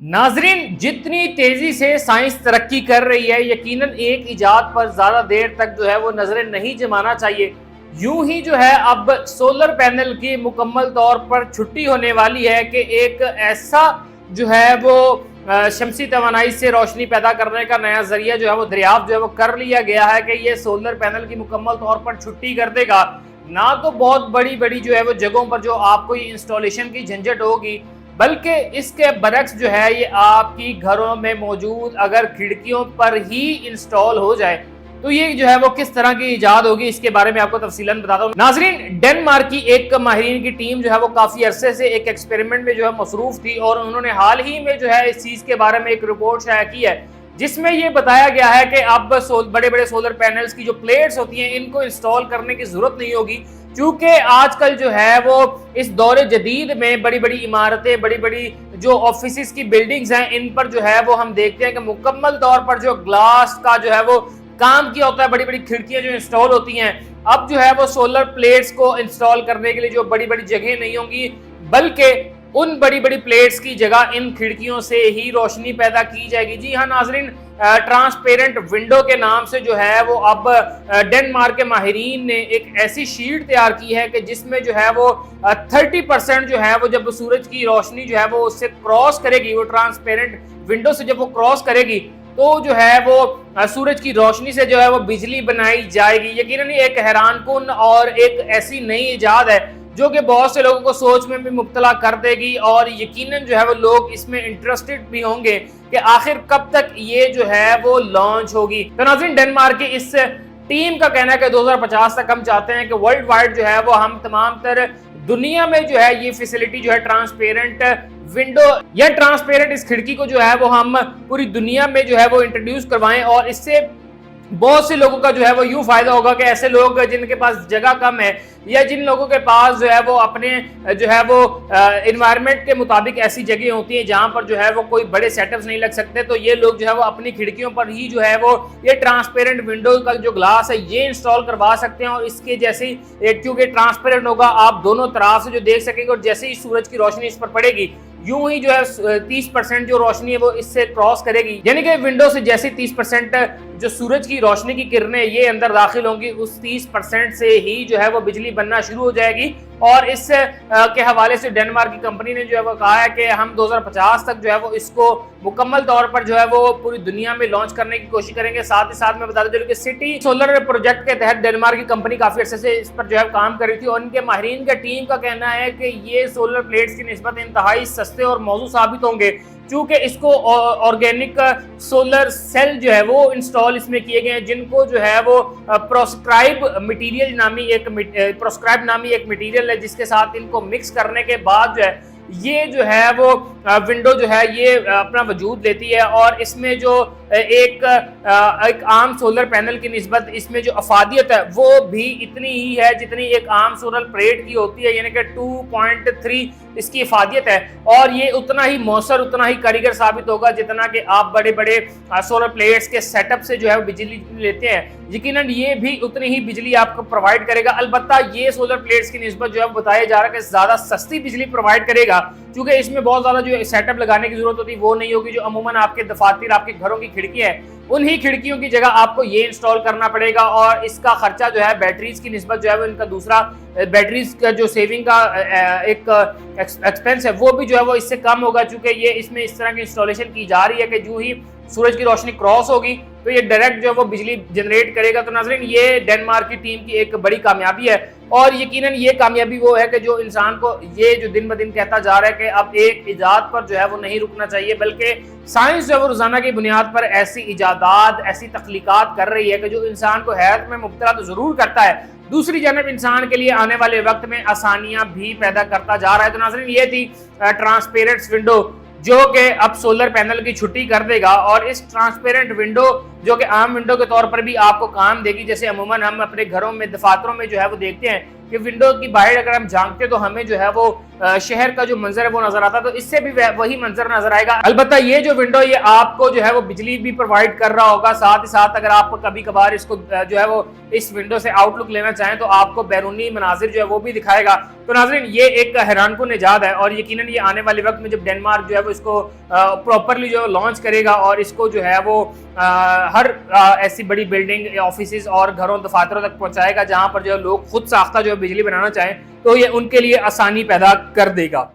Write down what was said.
नाजरीन, जितनी तेजी से साइंस तरक्की कर रही है, यकीनन एक इजाद पर ज्यादा देर तक जो है वो नजरें नहीं जमाना चाहिए। यूं ही जो है अब सोलर पैनल की मुकम्मल तौर पर छुट्टी होने वाली है कि एक ऐसा जो है वो शमसी तवानाई से रोशनी पैदा करने का नया जरिया जो है वो दरियाफ्त जो है वो कर लिया गया है कि ये सोलर पैनल की मुकम्मल तौर पर छुट्टी कर देगा। ना तो बहुत बड़ी बड़ी जो है वो जगहों पर जो आपको ये इंस्टॉलेशन की झंझट होगी, बल्कि इसके बरक्स जो है ये आपकी घरों में मौजूद अगर खिड़कियों पर ही इंस्टॉल हो जाए तो ये जो है वो किस तरह की इजाद होगी, इसके बारे में आपको तफसीलन बताता हूँ। नाजरीन, डेनमार्क की एक माहिरीन की टीम जो है वो काफी अरसे से एक एक्सपेरिमेंट में जो है मसरूफ थी और उन्होंने हाल ही में जो है इस चीज के बारे में एक रिपोर्ट शाया की है जिसमें ये बताया गया है कि अब बड़े बड़े सोलर पैनल्स की जो प्लेट्स होती हैं इनको इंस्टॉल करने की जरूरत नहीं होगी, क्योंकि आजकल जो है वो इस दौरे जदीद में बड़ी बड़ी इमारतें, बड़ी बड़ी जो ऑफिस की बिल्डिंग्स हैं, इन पर जो है वो हम देखते हैं कि मुकम्मल तौर पर जो ग्लास का जो है वो काम किया होता है, बड़ी बड़ी खिड़कियां जो इंस्टॉल होती हैं। अब जो है वो सोलर प्लेट्स को इंस्टॉल करने के लिए जो बड़ी बड़ी जगह नहीं होंगी, बल्कि उन बड़ी बड़ी प्लेट्स की जगह इन खिड़कियों से ही रोशनी पैदा की जाएगी। जी हाँ नाजरीन, ट्रांसपेरेंट विंडो के नाम से जो है वो अब डेनमार्क के माहिरीन ने एक ऐसी शीट तैयार की है कि जिसमें जो है वो 30% जो है वो जब सूरज की रोशनी जो है वो उससे क्रॉस करेगी, वो ट्रांसपेरेंट विंडो से जब वो क्रॉस करेगी तो जो है वो सूरज की रोशनी से जो है वो बिजली बनाई जाएगी। यकीनन ये एक हैरानकुन और एक ऐसी नई इजाद है जो कि बहुत से लोगों को सोच में भी मुब्तला कर देगी और यकीनन जो है वो लोग इसमें इंटरेस्टेड भी होंगे कि आखिर कब तक ये जो है वो लॉन्च होगी। तो नाज़रीन, डेनमार्क की इस टीम का कहना है कि 2050 तक हम चाहते हैं कि वर्ल्ड वाइड जो है वो हम तमाम तर दुनिया में जो है ये फैसिलिटी जो है ट्रांसपेरेंट विंडो या ट्रांसपेरेंट इस खिड़की को जो है वो हम पूरी दुनिया में जो है वो इंट्रोड्यूस करवाएं और इससे बहुत से लोगों का जो है वो यूं फायदा होगा कि ऐसे लोग जिनके पास जगह कम है या जिन लोगों के पास जो है वो अपने जो है वो एनवायरनमेंट के मुताबिक ऐसी जगह होती है जहां पर जो है वो कोई बड़े सेटअप्स नहीं लग सकते, तो ये लोग जो है वो अपनी खिड़कियों पर ही जो है वो ये ट्रांसपेरेंट विंडो का जो ग्लास है ये इंस्टॉल करवा सकते हैं। और इसके जैसे क्योंकि ट्रांसपेरेंट होगा, आप दोनों तरफ से जो देख सकेंगे और जैसे ही सूरज की रोशनी इस पर पड़ेगी यूं ही जो है 30% जो रोशनी है वो इससे क्रॉस करेगी, यानी कि विंडो से जैसे 30% जो सूरज की रोशनी की किरणें ये अंदर दाखिल होंगी, उस 30% से ही जो है वो बिजली बनना शुरू हो जाएगी। और इस के हवाले से डेनमार्क की कंपनी ने जो है वो कहा है कि हम 2050 तक जो है वो इसको मुकम्मल तौर पर जो है वो पूरी दुनिया में लॉन्च करने की कोशिश करेंगे। साथ ही साथ मैं बताता चलूं कि सिटी सोलर प्रोजेक्ट के तहत डेनमार्क की कंपनी काफी अर्से से इस पर जो है काम कर रही थी और उनके माहिरीन का टीम का कहना है कि ये सोलर प्लेट्स की निस्बत इंतहाई सस्ते और मौजूद साबित होंगे, क्योंकि इसको ऑर्गेनिक सोलर सेल जो है वो इंस्टॉल इसमें किए गए हैं, जिनको जो है वो प्रोस्क्राइब नामी एक मटेरियल है जिसके साथ इनको मिक्स करने के बाद जो है ये जो है वो विंडो जो है ये अपना वजूद लेती है। और इसमें जो एक आम सोलर पैनल की निस्बत इसमें जो अफादियत है वो भी इतनी ही है जितनी एक आम सोलर प्लेट की होती है, यानी कि 2.3 इसकी अफादियत है। और ये उतना ही मौसर, उतना ही कारीगर साबित होगा जितना कि आप बड़े बड़े सोलर प्लेट्स के सेटअप से जो है बिजली लेते हैं। यकीनन ये भी उतनी ही बिजली आपको प्रोवाइड करेगा। अलबत्ता ये सोलर प्लेट्स की निस्बत जो है बताया जा रहा है कि ज्यादा सस्ती बिजली प्रोवाइड करेगा, क्योंकि इसमें बहुत ज्यादा जो सेटअप लगाने की जरूरत होती है वो नहीं होगी। जो अमूमन आपके दफातर, आपके घरों की खिड़की है, उन्हीं खिड़कियों की जगह आपको ये इंस्टॉल करना पड़ेगा और इसका खर्चा जो है बैटरीज की निस्बत जो है वो इनका दूसरा बैटरीज का जो सेविंग का एक एक्सपेंस है वो भी जो है वो इससे कम होगा, चूंकि ये इसमें इस तरह की इंस्टॉलेशन की जा रही है कि जो ही सूरज की रोशनी क्रॉस होगी तो ये डायरेक्ट जो है वो बिजली जनरेट करेगा। तो नाज़रीन, ये डेनमार्क की टीम की एक बड़ी कामयाबी है और यकीनन ये कामयाबी वो है कि जो इंसान को ये जो दिन ब दिन कहता जा रहा है कि अब एक इजाद पर जो है वो नहीं रुकना चाहिए, बल्कि साइंस जो है वो रोजाना की बुनियाद पर ऐसी इजादात, ऐसी तख्लीकात कर रही है कि जो इंसान को हैरत में मुब्तला तो जरूर करता है, दूसरी जानब इंसान के लिए आने वाले वक्त में आसानियां भी पैदा करता जा रहा है। तो नाज़रीन, ये थी ट्रांसपेरेंट विंडो जो कि अब सोलर पैनल की छुट्टी कर देगा और इस ट्रांसपेरेंट विंडो जो कि आम विंडो के तौर पर भी आपको काम देगी। जैसे अमूमन हम अपने घरों में, दफातरों में जो है वो देखते हैं कि विंडो की बाहर अगर हम झांकते तो हमें जो है वो शहर का जो मंजर है वो नजर आता है, तो इससे भी वही मंजर नजर आएगा। अलबत्ता ये जो विंडो ये आपको जो है वो बिजली भी प्रोवाइड कर रहा होगा, साथ ही साथ अगर आप कभी कभार इसको जो है वो इस विंडो से आउटलुक लेना चाहें तो आपको बैरूनी मनाजिर जो है वो भी दिखाएगा। तो नाज़रीन ये एक हैरानकुन इजाद है और यकीनन ये आने वाले वक्त में जब डेनमार्क जो है वो इसको प्रॉपरली जो लॉन्च करेगा और इसको जो है वो हर ऐसी बड़ी बिल्डिंग, ऑफिस और घरों दफातरों तक पहुंचाएगा जहां पर जो लोग खुद साख्ता जो बिजली बनाना चाहें तो ये उनके लिए आसानी पैदा कर देगा।